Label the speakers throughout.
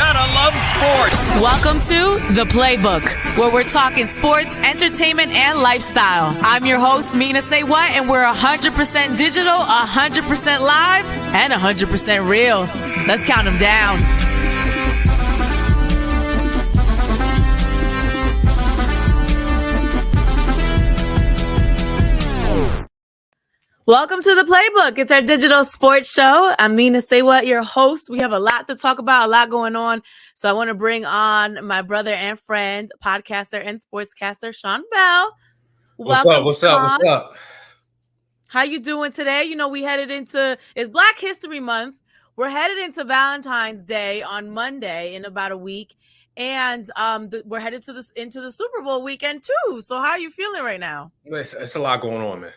Speaker 1: gotta love sports.
Speaker 2: Welcome to The Playbook, where we're talking sports, entertainment, and lifestyle. I'm your host, Mina SayWhat, and we're 100% digital, 100% live, and 100% real. Let's count them down. Welcome to The Playbook. It's our digital sports show. I'm Mina SayWhat, your host. We have a lot to talk about, a lot going on. So I want to bring on my brother and friend, podcaster and sportscaster, Sean Bell. Welcome,
Speaker 3: What's up?
Speaker 2: How you doing today? You know, we headed into, it's Black History Month. We're headed into Valentine's Day on Monday in about a week. And we're headed to into the Super Bowl weekend too. So how are you feeling right now?
Speaker 3: It's a lot going on, man.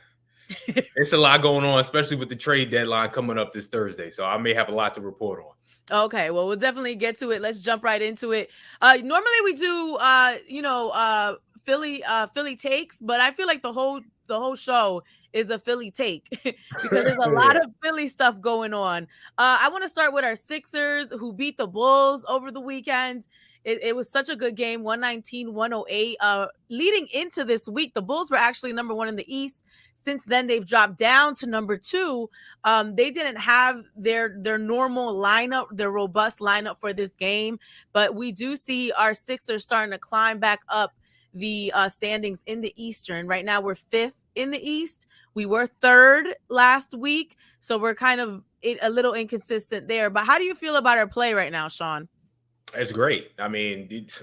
Speaker 3: It's a lot going on, especially with the trade deadline coming up this Thursday. So I may have a lot to report on.
Speaker 2: Okay, well, we'll definitely get to it. Let's jump right into it. Normally we do, Philly takes, but I feel like the whole show is a Philly take because there's a lot of Philly stuff going on. I want to start with our Sixers, who beat the Bulls over the weekend. It was such a good game, 119-108. Leading into this week, the Bulls were actually number one in the East. Since then, they've dropped down to number two. They didn't have their normal lineup, their robust lineup for this game. But we do see our Sixers starting to climb back up the standings in the Eastern. Right now, we're fifth in the East. We were third last week. So we're kind of a little inconsistent there. But how do you feel about our play right now, Sean?
Speaker 3: It's great. I mean, it's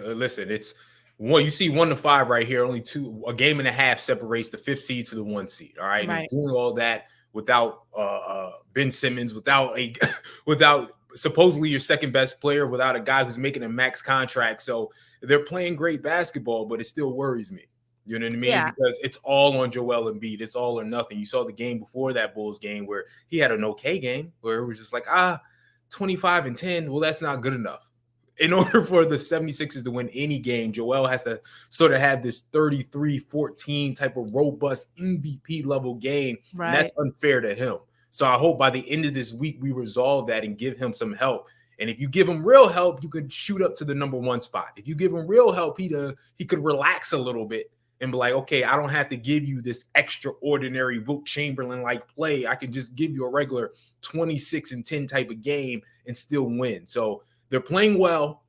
Speaker 3: one. You see 1 to 5 right here. Only a game and a half separates the 5th seed to the 1 seed. All right, and doing all that without Ben Simmons, without supposedly your second best player, without a guy who's making a max contract. So they're playing great basketball, but it still worries me. You know what I mean?
Speaker 2: Yeah.
Speaker 3: Because it's all on Joel Embiid. It's all or nothing. You saw the game before that Bulls game where he had an okay game where it was just like 25 and 10. Well, that's not good enough. In order for the 76ers to win any game, Joel has to sort of have this 33-14 type of robust MVP level game. Right. And that's unfair to him. So I hope by the end of this week, we resolve that and give him some help. And if you give him real help, you could shoot up to the number 1 spot. If you give him real help, he could relax a little bit and be like, okay, I don't have to give you this extraordinary Wilt Chamberlain-like play. I can just give you a regular 26 and 10 type of game and still win. So they're playing well.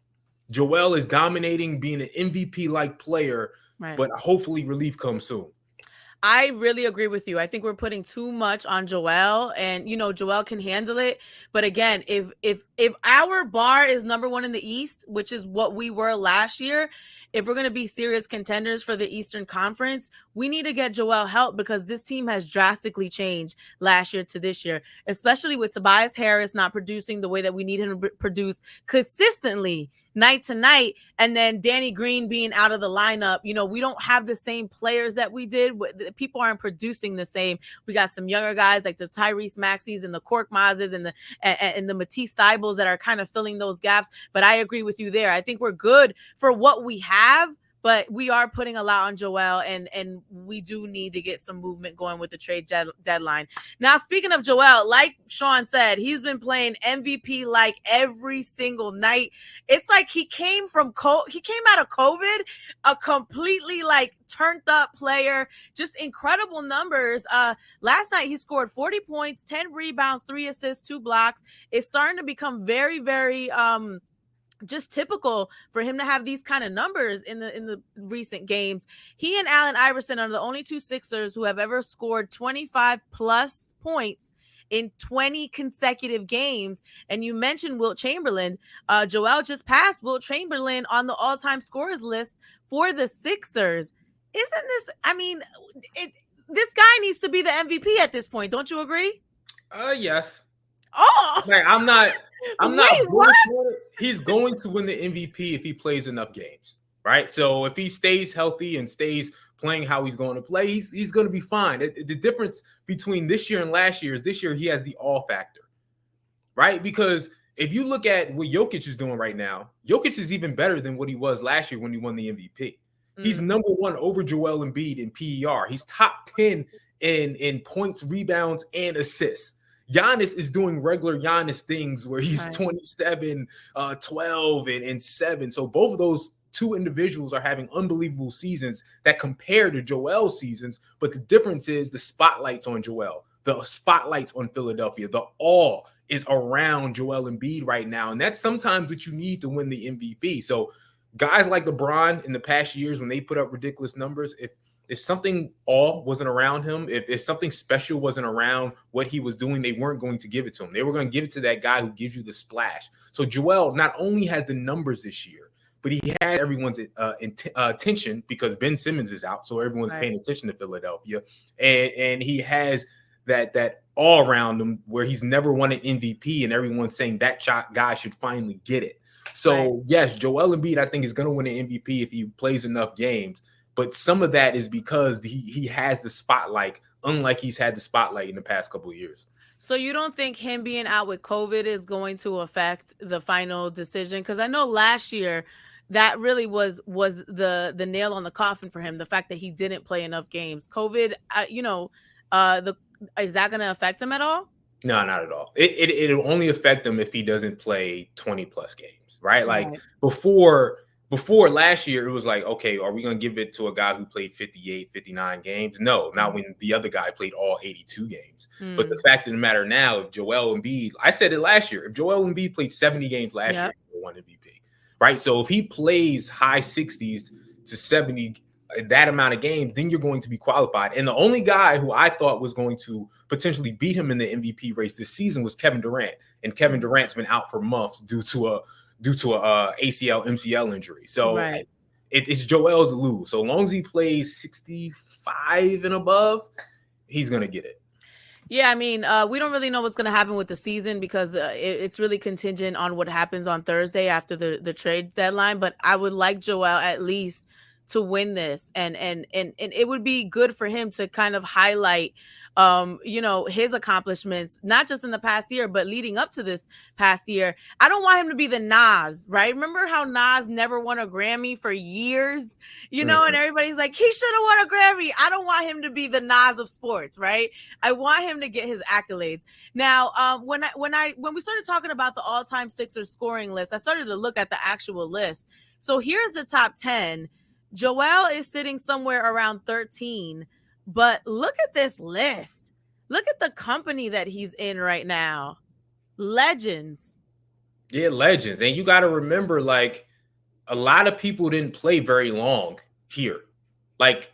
Speaker 3: Joel is dominating, being an MVP-like player, but hopefully relief comes soon.
Speaker 2: I really agree with you. I think we're putting too much on Joel, and Joel can handle it. But again, if our bar is number 1 in the East, which is what we were last year, if we're going to be serious contenders for the Eastern Conference, we need to get Joel help because this team has drastically changed last year to this year, especially with Tobias Harris not producing the way that we need him to produce consistently night to night, and then Danny Green being out of the lineup. We don't have the same players that we did. People aren't producing the same. We got some younger guys like the Tyrese Maxeys and the Cork Mazes and the Matisse Thybulles that are kind of filling those gaps. But I agree with you there. I think we're good for what we have, but we are putting a lot on Joel, and we do need to get some movement going with the trade deadline. Now, speaking of Joel, like Sean said, he's been playing MVP like every single night. It's like he came out of COVID, a completely like turned up player, just incredible numbers. Last night he scored 40 points, 10 rebounds, 3 assists, 2 blocks. It's starting to become very, very just typical for him to have these kind of numbers in the recent games. He and Allen Iverson are the only 2 Sixers who have ever scored 25 plus points in 20 consecutive games. And you mentioned Wilt Chamberlain. Joel just passed Wilt Chamberlain on the all-time scorers list for the Sixers. Isn't this, this guy needs to be the MVP at this point. Don't you agree?
Speaker 3: Yes.
Speaker 2: Oh,
Speaker 3: I'm not
Speaker 2: Wait, what?
Speaker 3: He's going to win the MVP if he plays enough games, right? So if he stays healthy and stays playing how he's going to play, he's going to be fine. The difference between this year and last year is this year he has the all factor, right? Because if you look at what Jokic is doing right now, Jokic is even better than what he was last year when he won the MVP. He's number 1 over Joel Embiid in PER. He's top 10 in points, rebounds, and assists. Giannis is doing regular Giannis things where he's
Speaker 2: Right.
Speaker 3: 27, 12, and 7. So both of those two individuals are having unbelievable seasons that compare to Joel's seasons. But the difference is the spotlight's on Joel, the spotlight's on Philadelphia. The all is around Joel Embiid right now. And that's sometimes what you need to win the MVP. So guys like LeBron in the past years, when they put up ridiculous numbers, if something all wasn't around him, if something special wasn't around what he was doing, they weren't going to give it to him. They were going to give it to that guy who gives you the splash. So Joel not only has the numbers this year, but he had everyone's attention because Ben Simmons is out, so everyone's paying attention to Philadelphia, and he has that all around him where he's never won an MVP, and everyone's saying that guy should finally get it. So yes, Joel Embiid, I think, is going to win an MVP if he plays enough games. But some of that is because he has the spotlight, unlike he's had the spotlight in the past couple of years.
Speaker 2: So you don't think him being out with COVID is going to affect the final decision? Because I know last year that really was the nail on the coffin for him. The fact that he didn't play enough games. COVID, is that going to affect him at all?
Speaker 3: No, not at all. It'll only affect him if he doesn't play 20 plus games, right? Like before last year, it was like, okay, are we going to give it to a guy who played 58, 59 games? No, not when the other guy played all 82 games. But the fact of the matter now, if Joel Embiid, I said it last year, if Joel Embiid played 70 games last year, he won MVP, right? So if he plays high 60s to 70, that amount of games, then you're going to be qualified. And the only guy who I thought was going to potentially beat him in the MVP race this season was Kevin Durant. And Kevin Durant's been out for months due to a ACL, MCL injury. So it's Joel's to lose. So long as he plays 65 and above, he's going to get it.
Speaker 2: Yeah, I mean, we don't really know what's going to happen with the season because it's really contingent on what happens on Thursday after the trade deadline. But I would like Joel at least to win this, and it would be good for him to kind of highlight his accomplishments, not just in the past year, but leading up to this past year. I don't want him to be the Nas, right? Remember how Nas never won a Grammy for years, and everybody's like, he should have won a Grammy. I don't want him to be the Nas of sports, right? I want him to get his accolades. Now, when we started talking about the all-time Sixers scoring list, I started to look at the actual list. So here's the top 10. Joel is sitting somewhere around 13, but look at this list. Look at the company that he's in right now. Legends.
Speaker 3: Yeah, legends. And you got to remember, like, a lot of people didn't play very long here. Like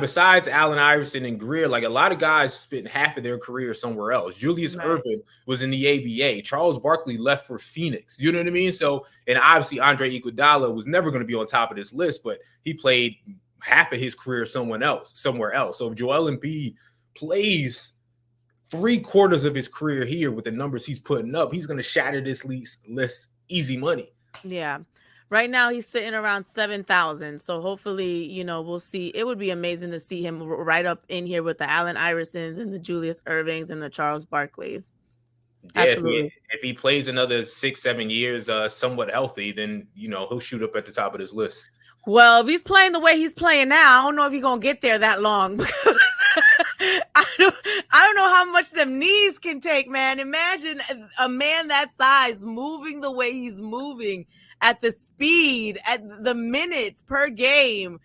Speaker 3: besides Allen Iverson and Greer, like a lot of guys spent half of their career somewhere else. Julius Erving was in the ABA. Charles Barkley left for Phoenix. You know what I mean? So, and obviously Andre Iguodala was never going to be on top of this list, but he played half of his career somewhere else. So if Joel Embiid plays 3/4 of his career here with the numbers he's putting up, he's going to shatter this list easy money.
Speaker 2: Yeah. Right now, he's sitting around 7,000. So hopefully, we'll see. It would be amazing to see him right up in here with the Allen Iversons and the Julius Ervings and the Charles Barkleys.
Speaker 3: Yeah, if he plays another 6-7 years, somewhat healthy, then he'll shoot up at the top of this list.
Speaker 2: Well, if he's playing the way he's playing now, I don't know if he's gonna get there that long because I don't know how much them knees can take, man. Imagine a man that size moving the way he's moving at the speed, at the minutes per game.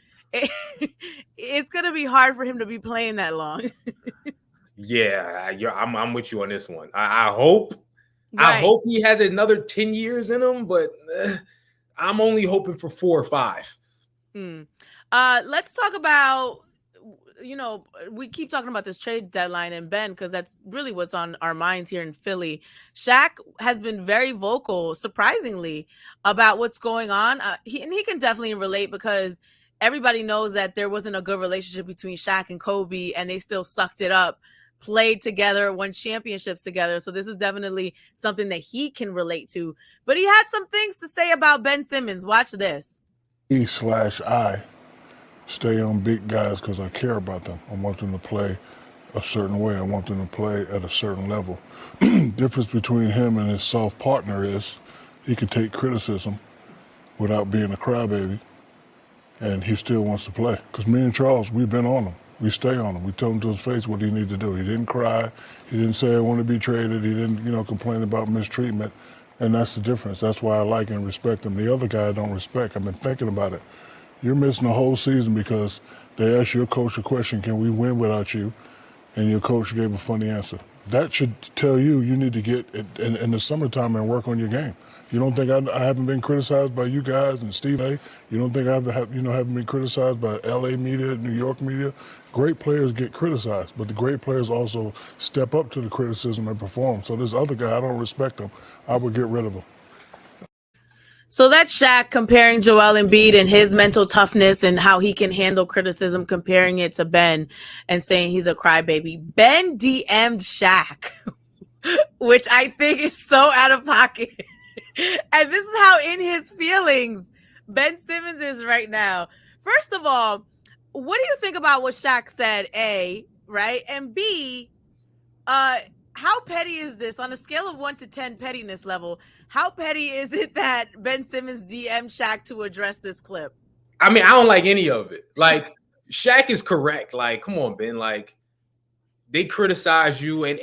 Speaker 2: It's gonna be hard for him to be playing that long.
Speaker 3: Yeah, I'm with you on this one. I hope he has another 10 years in him, but I'm only hoping for 4 or 5.
Speaker 2: Let's talk about, we keep talking about this trade deadline and Ben, because that's really what's on our minds here in Philly. Shaq has been very vocal, surprisingly, about what's going on. He can definitely relate because everybody knows that there wasn't a good relationship between Shaq and Kobe, and they still sucked it up, played together, won championships together. So this is definitely something that he can relate to. But he had some things to say about Ben Simmons. Watch this.
Speaker 1: I stay on big guys because I care about them. I want them to play a certain way. I want them to play at a certain level. Difference between him and his soft partner is he can take criticism without being a crybaby, and he still wants to play. Because me and Charles, we've been on him. We stay on him. We tell him to his face what he needs to do. He didn't cry. He didn't say I want to be traded. He didn't, complain about mistreatment. And that's the difference. That's why I like and respect him. The other guy I don't respect. I've been thinking about it. You're missing the whole season because they asked your coach a question, can we win without you? And your coach gave a funny answer. That should tell you need to get in the summertime and work on your game. You don't think I haven't been criticized by you guys and Steve A? You don't think I haven't been criticized by LA media, New York media? Great players get criticized, but the great players also step up to the criticism and perform. So this other guy, I don't respect him. I would get rid of him.
Speaker 2: So that's Shaq comparing Joel Embiid and his mental toughness and how he can handle criticism, comparing it to Ben and saying he's a crybaby. Ben DM'd Shaq, which I think is so out of pocket. And this is how in his feelings Ben Simmons is right now. First of all, what do you think about what Shaq said, A, right? And B, how petty is this? On a scale of 1 to 10 pettiness level, how petty is it that Ben Simmons DM'd Shaq to address this clip?
Speaker 3: I mean, I don't like any of it. Like, Shaq is correct. Like, come on, Ben. Like, they criticize you. And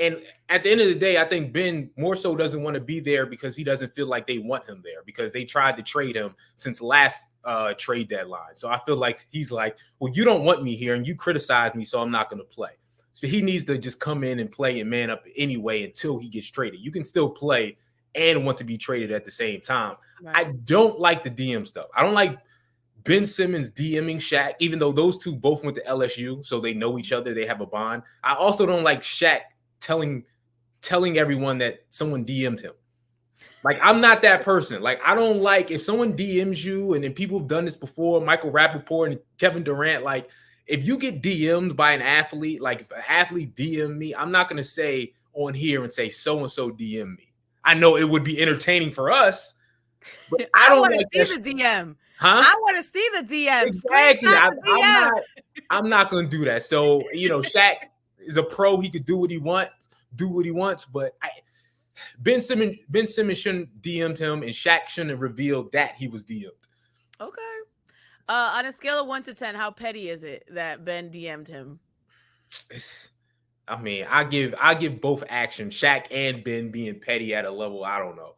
Speaker 3: at the end of the day, I think Ben more so doesn't want to be there because he doesn't feel like they want him there because they tried to trade him since last trade deadline. So I feel like he's like, well, you don't want me here and you criticize me, so I'm not going to play. So he needs to just come in and play and man up anyway until he gets traded. You can still play and want to be traded at the same time. Right. I don't like the DM stuff. I don't like Ben Simmons DMing Shaq, even though those two both went to LSU, so they know each other, they have a bond. I also don't like Shaq telling everyone that someone DM'd him. Like, I'm not that person. Like, I don't like if someone DMs you, and then people have done this before, Michael Rappaport and Kevin Durant, like, if you get DM'd by an athlete, like if an athlete DM me, I'm not going to say on here and say so-and-so DM me. I know it would be entertaining for us, but I don't
Speaker 2: want
Speaker 3: like
Speaker 2: to see the DM.
Speaker 3: Huh?
Speaker 2: I want to see the DM.
Speaker 3: Exactly. I'm not going to do that. So, Shaq is a pro. He could do what he wants, but Ben Simmons shouldn't DM'd him, and Shaq shouldn't have revealed that he was DM'd.
Speaker 2: Okay. On a scale of 1 to 10, how petty is it that Ben DM'd him?
Speaker 3: I mean, I give both actions, Shaq and Ben being petty at a level, I don't know,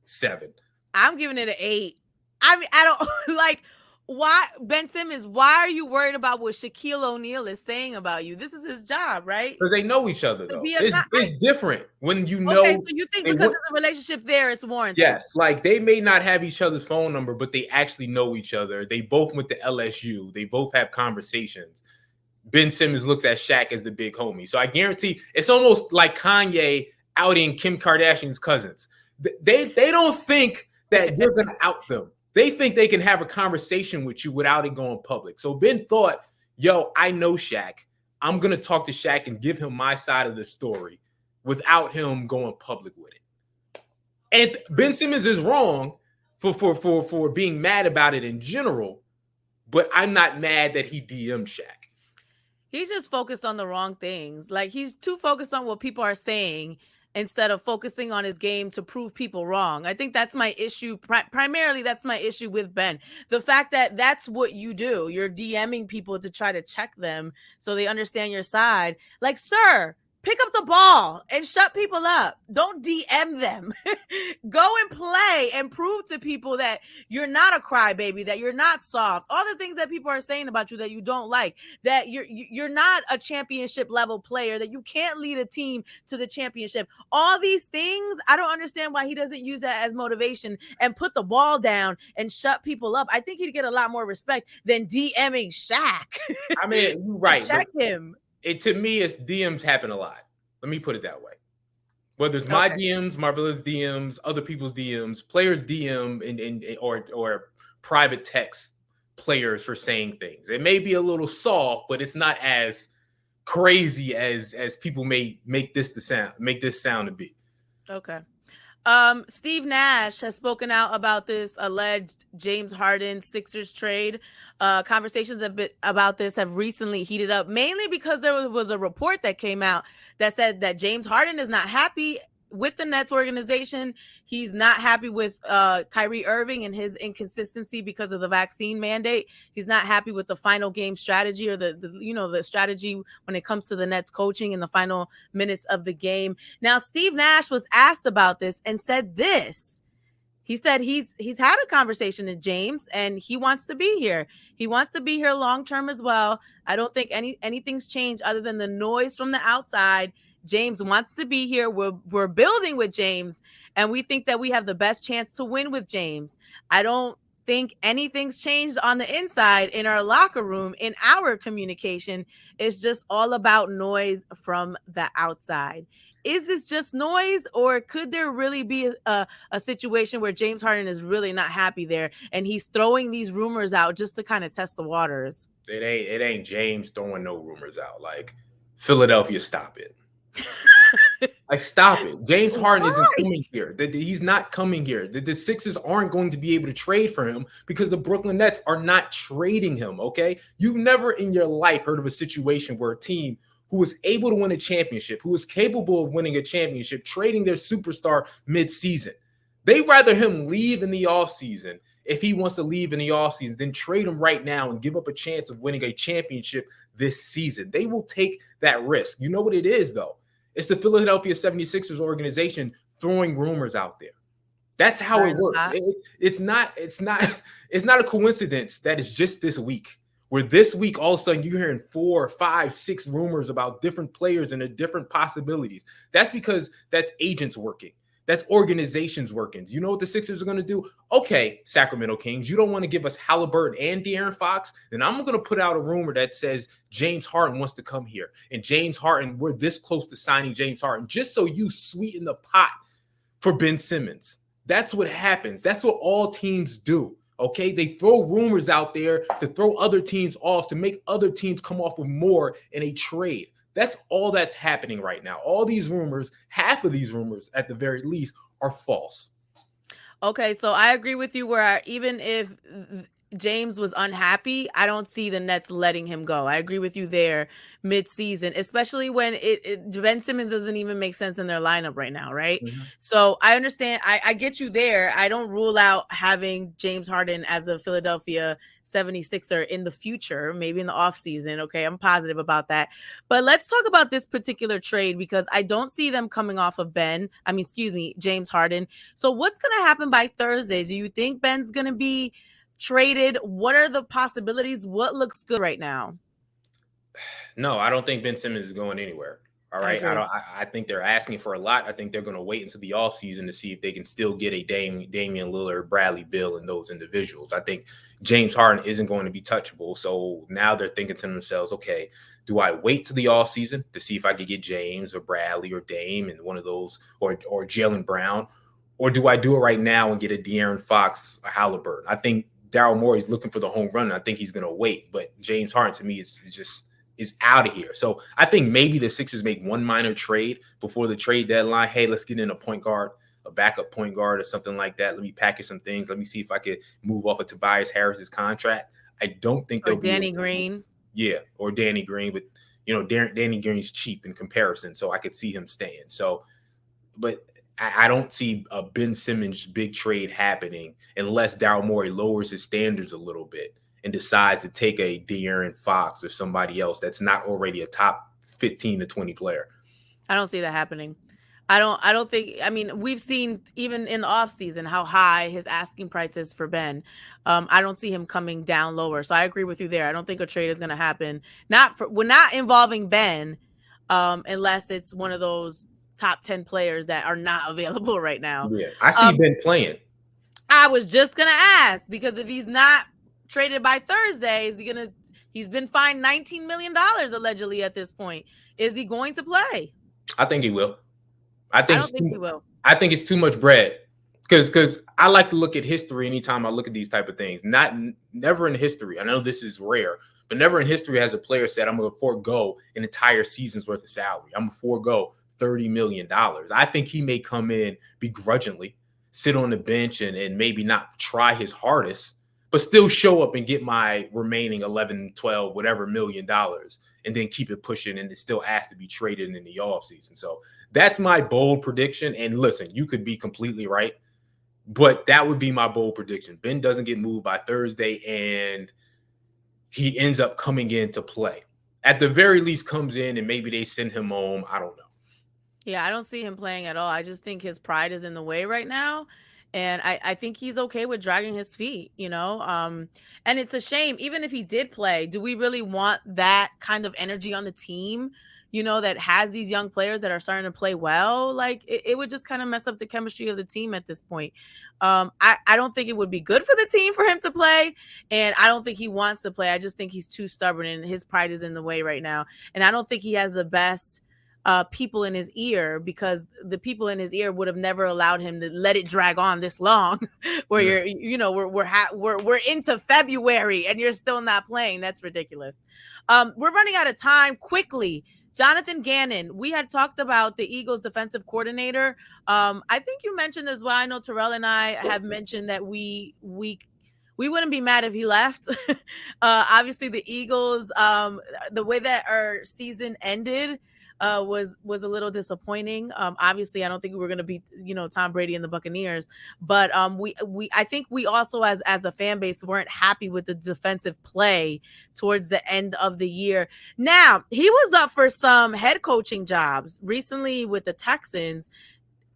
Speaker 3: 7.
Speaker 2: I'm giving it an 8. I mean, I don't like why Ben Simmons. Why are you worried about what Shaquille O'Neal is saying about you? This is his job, right?
Speaker 3: Because they know each other, though. It's different when you know.
Speaker 2: Okay, so you think because of the relationship there, it's warranted?
Speaker 3: Yes, like they may not have each other's phone number, but they actually know each other. They both went to LSU. They both have conversations. Ben Simmons looks at Shaq as the big homie. So I guarantee it's almost like Kanye outing Kim Kardashian's cousins. They don't think that you're going to out them. They think they can have a conversation with you without it going public. So Ben thought, yo, I know Shaq. I'm going to talk to Shaq and give him my side of the story without him going public with it. And Ben Simmons is wrong for being mad about it in general, but I'm not mad that he DM'd Shaq.
Speaker 2: He's just focused on the wrong things. Like, he's too focused on what people are saying instead of focusing on his game to prove people wrong. I think that's my issue. Primarily, that's my issue with Ben. The fact that that's what you do. You're DMing people to try to check them so they understand your side. Like, sir, pick up the ball and shut people up. Don't DM them. Go and play and prove to people that you're not a crybaby, that you're not soft. All the things that people are saying about you that you don't like, that you're not a championship level player, that you can't lead a team to the championship. All these things, I don't understand why he doesn't use that as motivation and put the ball down and shut people up. I think he'd get a lot more respect than DMing Shaq.
Speaker 3: I mean, you're right.
Speaker 2: Check him.
Speaker 3: To me, it's DMs happen a lot. Let me put it that way. Whether it's my DMs, my brother's DMs, other people's DMs, players DM or private text players for saying things. It may be a little soft, but it's not as crazy as people may make this sound to be.
Speaker 2: Okay. Steve Nash has spoken out about this alleged James Harden Sixers trade. Conversations about this have recently heated up, mainly because there was a report that came out that said that James Harden is not happy with the Nets organization. He's not happy with Kyrie Irving and his inconsistency because of the vaccine mandate. He's not happy with the final game strategy or the strategy when it comes to the Nets coaching in the final minutes of the game. Now, Steve Nash was asked about this and said this. He said he's had a conversation with James and he wants to be here. He wants to be here long term as well. I don't think anything's changed other than the noise from the outside. James wants to be here. We're building with James, and we think that we have the best chance to win with James. I don't think anything's changed on the inside in our locker room, in our communication. It's just all about noise from the outside. Is this just noise, or could there really be a situation where James Harden is really not happy there and he's throwing these rumors out just to kind of test the waters?
Speaker 3: It ain't James throwing no rumors out. Like, Philadelphia, stop it. Like, stop it. James Harden isn't coming here. He's not coming here. The Sixers aren't going to be able to trade for him because the Brooklyn Nets are not trading him, okay? You've never in your life heard of a situation where a team who was able to win a championship, who was capable of winning a championship, trading their superstar mid-season. They'd rather him leave in the offseason, if he wants to leave in the offseason, than trade him right now and give up a chance of winning a championship this season. They will take that risk. You know what it is, though? It's the Philadelphia 76ers organization throwing rumors out there. That's how it works. It's not a coincidence that it's just this week. Where this week, all of a sudden, you're hearing 4, 5, 6 rumors about different players and the different possibilities. That's because that's agents working. That's organizations working. You know what the Sixers are going to do? Okay, Sacramento Kings, you don't want to give us Halliburton and De'Aaron Fox? Then I'm going to put out a rumor that says James Harden wants to come here. And James Harden, we're this close to signing James Harden, just so you sweeten the pot for Ben Simmons. That's what happens. That's what all teams do. Okay, they throw rumors out there to throw other teams off, to make other teams come off with more in a trade. That's all that's happening right now. All these rumors, half of these rumors at the very least, are false.
Speaker 2: Okay, so I agree with you where even if James was unhappy, I don't see the Nets letting him go. I agree with you there mid-season, especially when Ben Simmons doesn't even make sense in their lineup right now, right? Mm-hmm. So I understand. I get you there. I don't rule out having James Harden as a Philadelphia 76er in the future, maybe in the offseason. Okay, I'm positive about that. But let's talk about this particular trade because I don't see them coming off of James Harden. So what's going to happen by Thursday? Do you think Ben's going to be traded? What are the possibilities? What looks good right now?
Speaker 3: No, I don't think Ben Simmons is going anywhere. All right. I think they're asking for a lot. I think they're going to wait until the offseason to see if they can still get a Damian Lillard, Bradley Beal, and those individuals. I think James Harden isn't going to be touchable. So now they're thinking to themselves, okay, do I wait till the offseason to see if I could get James or Bradley or Dame and one of those or Jaylen Brown? Or do I do it right now and get a De'Aaron Fox or Halliburton? I think Daryl Morey's looking for the home run. And I think he's going to wait. But James Harden, to me, is out of here. So I think maybe the Sixers make one minor trade before the trade deadline. Hey, let's get in a point guard, a backup point guard or something like that. Let me package some things. Let me see if I could move off of Tobias Harris's contract. I don't think they'll
Speaker 2: Danny Green.
Speaker 3: Yeah, or Danny Green. But, Danny Green's cheap in comparison, so I could see him staying. So, but I don't see a Ben Simmons big trade happening unless Daryl Morey lowers his standards a little bit and decides to take a De'Aaron Fox or somebody else that's not already a top 15 to 20 player.
Speaker 2: I don't see that happening. I don't think, we've seen even in the offseason how high his asking price is for Ben. I don't see him coming down lower. So I agree with you there. I don't think a trade is going to happen. We're not involving Ben unless it's one of those top 10 players that are not available right now.
Speaker 3: Yeah, I see Ben playing.
Speaker 2: I was just going to ask, because if he's not traded by Thursday, he's been fined $19 million allegedly at this point. Is he going to play?
Speaker 3: I think he will.
Speaker 2: I don't think he will.
Speaker 3: I think it's too much bread. Because I like to look at history anytime I look at these type of things. Never in history. I know this is rare, but never in history has a player said, I'm going to forego an entire season's worth of salary. I'm going to forego $30 million. I think he may come in begrudgingly, sit on the bench and maybe not try his hardest, but still show up and get my remaining 11, 12, whatever $1 million, and then keep it pushing, and it still asked to be traded in the offseason. So that's my bold prediction. And listen, you could be completely right, but that would be my bold prediction. Ben doesn't get moved by Thursday, and he ends up coming in to play. At the very least, comes in and maybe they send him home. I don't know.
Speaker 2: Yeah, I don't see him playing at all. I just think his pride is in the way right now. And I think he's okay with dragging his feet, you know? And it's a shame, even if he did play, do we really want that kind of energy on the team, you know, that has these young players that are starting to play well? Like, it would just kind of mess up the chemistry of the team at this point. I don't think it would be good for the team for him to play. And I don't think he wants to play. I just think he's too stubborn and his pride is in the way right now. And I don't think he has the best people in his ear, because the people in his ear would have never allowed him to let it drag on this long where we're into February and you're still not playing. That's ridiculous. We're running out of time quickly. Jonathan Gannon, we had talked about the Eagles defensive coordinator. I think you mentioned as well, I know Terrell and I have mentioned that we wouldn't be mad if he left. Obviously the Eagles, the way that our season ended, was a little disappointing. Obviously, I don't think we were going to beat, Tom Brady and the Buccaneers, but I think we also as a fan base weren't happy with the defensive play towards the end of the year. Now, he was up for some head coaching jobs recently with the Texans.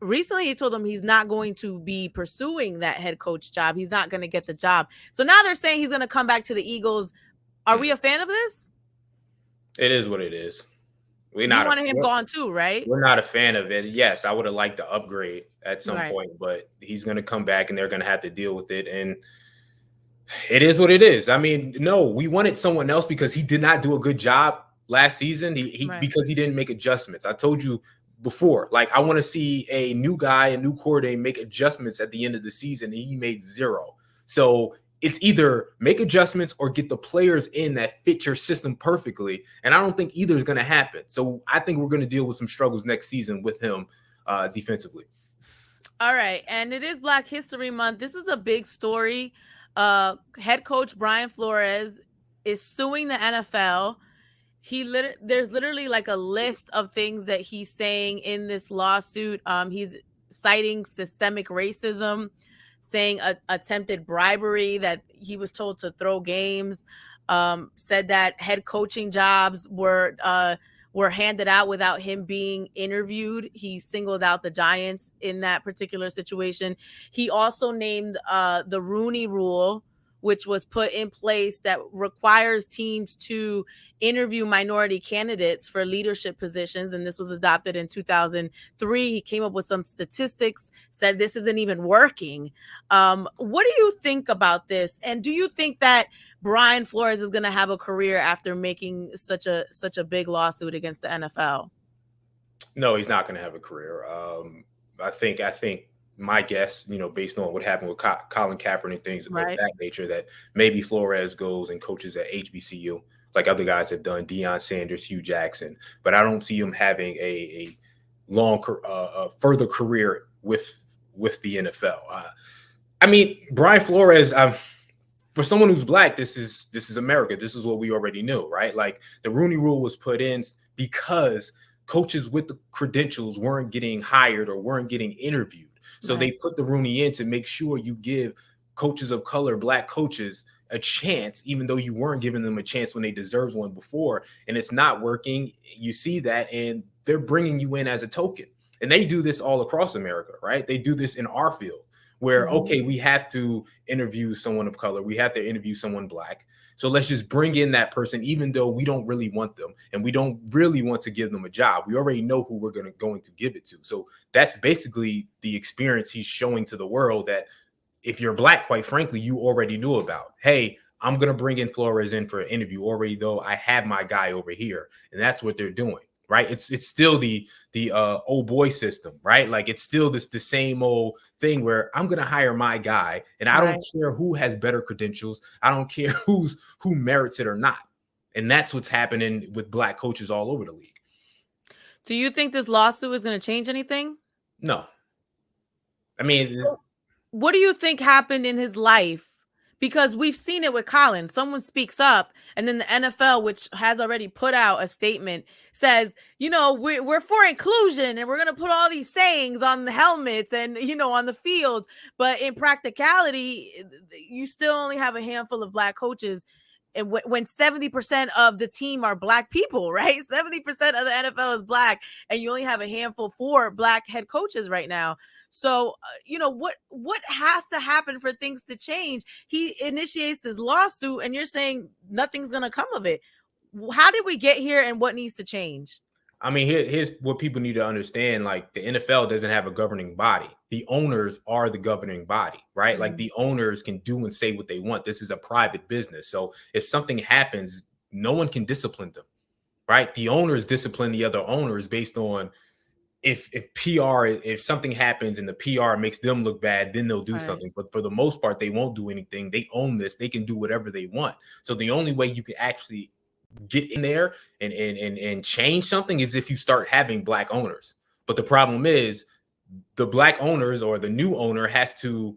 Speaker 2: Recently, he told him he's not going to be pursuing that head coach job. He's not going to get the job. So now they're saying he's going to come back to the Eagles. Are we a fan of this?
Speaker 3: It is what it is.
Speaker 2: You wanted him gone too, right?
Speaker 3: We're not a fan of it. Yes, I would have liked to upgrade at some point, but he's going to come back and they're going to have to deal with it. And it is what it is. I mean, no, we wanted someone else because he did not do a good job last season. Because he didn't make adjustments. I told you before, like, I want to see a new guy, a new coordinator make adjustments at the end of the season, and he made zero. So it's either make adjustments or get the players in that fit your system perfectly. And I don't think either is going to happen. So I think we're going to deal with some struggles next season with him defensively.
Speaker 2: All right. And it is Black History Month. This is a big story. Head coach Brian Flores is suing the NFL. There's literally like a list of things that he's saying in this lawsuit. He's citing systemic racism, saying attempted bribery, that he was told to throw games, said that head coaching jobs were handed out without him being interviewed. He singled out the Giants in that particular situation. He also named the Rooney Rule, which was put in place that requires teams to interview minority candidates for leadership positions. And this was adopted in 2003. He came up with some statistics, said this isn't even working. What do you think about this? And do you think that Brian Flores is going to have a career after making such a big lawsuit against the NFL?
Speaker 3: No, he's not going to have a career. I think my guess, based on what happened with Colin Kaepernick and things of that nature, that maybe Flores goes and coaches at HBCU like other guys have done, Deion Sanders, Hugh Jackson. But I don't see him having a long, further career with the NFL. I mean, Brian Flores, for someone who's Black, this is America. This is what we already knew, right? Like, the Rooney Rule was put in because coaches with the credentials weren't getting hired or weren't getting interviewed. So they put the Rooney in to make sure you give coaches of color, Black coaches, a chance, even though you weren't giving them a chance when they deserved one before. And it's not working. You see that, and they're bringing you in as a token. And they do this all across America, right? They do this in our field where, okay, we have to interview someone of color. We have to interview someone Black. So let's just bring in that person, even though we don't really want them and we don't really want to give them a job. We already know who we're going to give it to. So that's basically the experience he's showing to the world, that if you're Black, quite frankly, you already knew about. Hey, I'm going to bring in Flores in for an interview already, though I have my guy over here. And that's what they're doing, right? It's still the old boy system, right? Like, it's still the same old thing where I'm going to hire my guy, and I don't care who has better credentials. I don't care who merits it or not. And that's what's happening with Black coaches all over the league.
Speaker 2: Do you think this lawsuit is going to change anything?
Speaker 3: No. I mean,
Speaker 2: what do you think happened in his life? Because we've seen it with Colin. Someone speaks up, and then the NFL, which has already put out a statement, says, we're for inclusion, and we're going to put all these sayings on the helmets and, on the field. But in practicality, you still only have a handful of Black coaches. And when 70% of the team are Black people, right? 70% of the NFL is Black, and you only have a handful for Black head coaches right now. So, what has to happen for things to change? He initiates this lawsuit, and you're saying nothing's going to come of it. How did we get here, and what needs to change?
Speaker 3: I mean, here's what people need to understand. Like, the NFL doesn't have a governing body. The owners are the governing body, right? Mm-hmm. Like, the owners can do and say what they want. This is a private business. So if something happens, no one can discipline them, right? The owners discipline the other owners based on if something happens and the PR makes them look bad, then they'll do something. But for the most part, they won't do anything. They own this. They can do whatever they want. So the only way you can actually get in there and change something is if you start having Black owners. But the problem is the Black owners or the new owner has to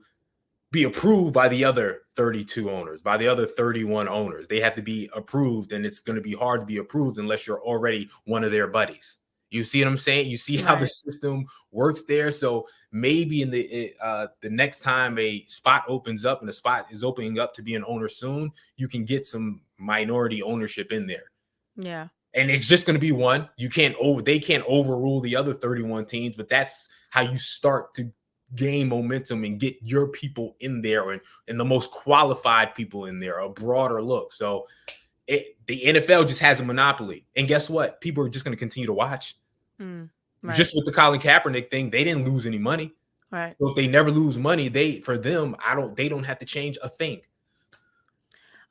Speaker 3: be approved by the other 32 owners, by the other 31 owners. They have to be approved, and it's going to be hard to be approved unless you're already one of their buddies. You see what I'm saying? You see how the system works there. So maybe in the next time a spot opens up and a spot is opening up to be an owner soon, you can get some minority ownership in there.
Speaker 2: Yeah.
Speaker 3: And it's just going to be one. They can't overrule the other 31 teams, but that's how you start to gain momentum and get your people in there and the most qualified people in there, a broader look. So the NFL just has a monopoly. And guess what? People are just going to continue to watch.
Speaker 2: Right.
Speaker 3: Just with the Colin Kaepernick thing, they didn't lose any money.
Speaker 2: Right.
Speaker 3: So if they never lose money, they don't have to change a thing.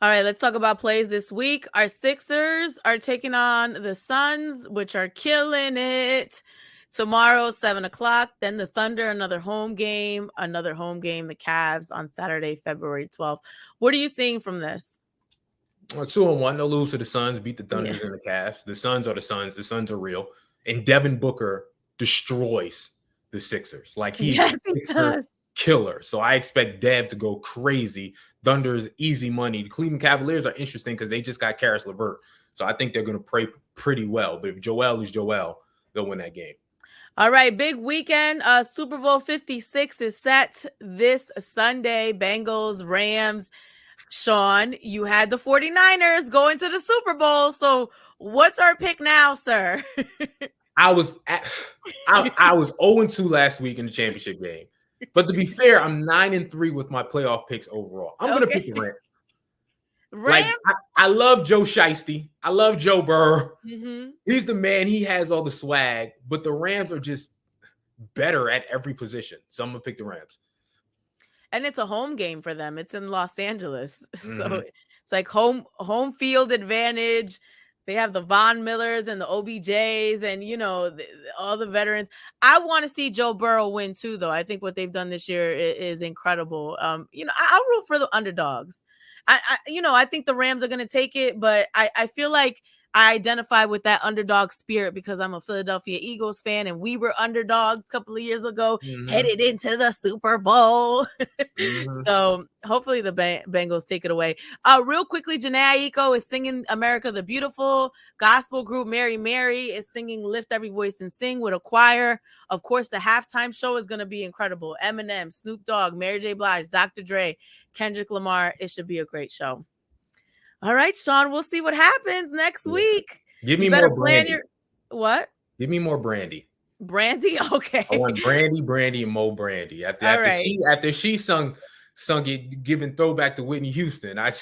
Speaker 2: All right, let's talk about plays this week. Our Sixers are taking on the Suns, which are killing it. Tomorrow, 7:00. Then the Thunder, another home game. The Cavs on Saturday, February 12th. What are you seeing from this?
Speaker 3: 2-1. They'll lose to the Suns, beat the Thunder and the Cavs. The Suns are the Suns. The Suns are real. And Devin Booker destroys the Sixers. Like, he's a Sixer killer. So I expect Dev to go crazy. Thunder's easy money. The Cleveland Cavaliers are interesting because they just got Karis LeVert. So I think they're going to play pretty well. But if Joel is Joel, they'll win that game.
Speaker 2: All right, big weekend. Super Bowl 56 is set this Sunday. Bengals, Rams. Sean, you had the 49ers going to the Super Bowl. So what's our pick now, sir?
Speaker 3: I was 0-2 last week in the championship game. But to be fair, I'm 9-3 with my playoff picks overall. I'm going to pick the Rams. Like, I love Joe Shiesty. I love Joe Burrow. Mm-hmm. He's the man. He has all the swag. But the Rams are just better at every position. So I'm going to pick the Rams.
Speaker 2: And it's a home game for them. It's in Los Angeles. Mm-hmm. So it's like home field advantage. They have the Von Millers and the OBJs and, all the veterans. I want to see Joe Burrow win too, though. I think what they've done this year is incredible. I'll root for the underdogs. I think the Rams are going to take it, but I feel like I identify with that underdog spirit because I'm a Philadelphia Eagles fan and we were underdogs a couple of years ago, headed into the Super Bowl. So hopefully the Bengals take it away. Real quickly, Janae Aiko is singing America the Beautiful. Gospel group Mary Mary is singing Lift Every Voice and Sing with a choir. Of course, the halftime show is going to be incredible. Eminem, Snoop Dogg, Mary J. Blige, Dr. Dre, Kendrick Lamar. It should be a great show. All right, Sean, we'll see what happens next week.
Speaker 3: Give me more Brandy.
Speaker 2: What?
Speaker 3: Give me more Brandy.
Speaker 2: Brandy? Okay.
Speaker 3: I want Brandy, and more Brandy. After she sung it, giving throwback to Whitney Houston. I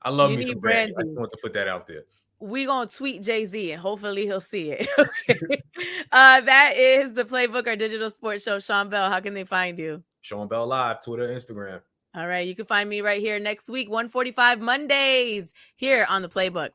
Speaker 3: love me some Brandy. I just want to put that out there.
Speaker 2: We're going to tweet Jay-Z and hopefully he'll see it. Okay. That is the Playbook, our digital sports show. Sean Bell, how can they find you?
Speaker 3: Sean Bell Live, Twitter, Instagram.
Speaker 2: All right, you can find me right here next week, 1:45 Mondays, here on the Playbook.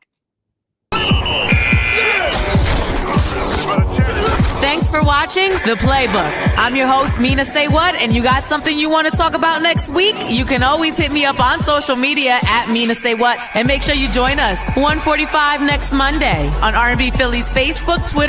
Speaker 2: Thanks for watching The Playbook. I'm your host, Mina SayWhat, and you got something you want to talk about next week? You can always hit me up on social media at Mina SayWhat, and make sure you join us 1:45 next Monday on R&B Philly's Facebook, Twitter,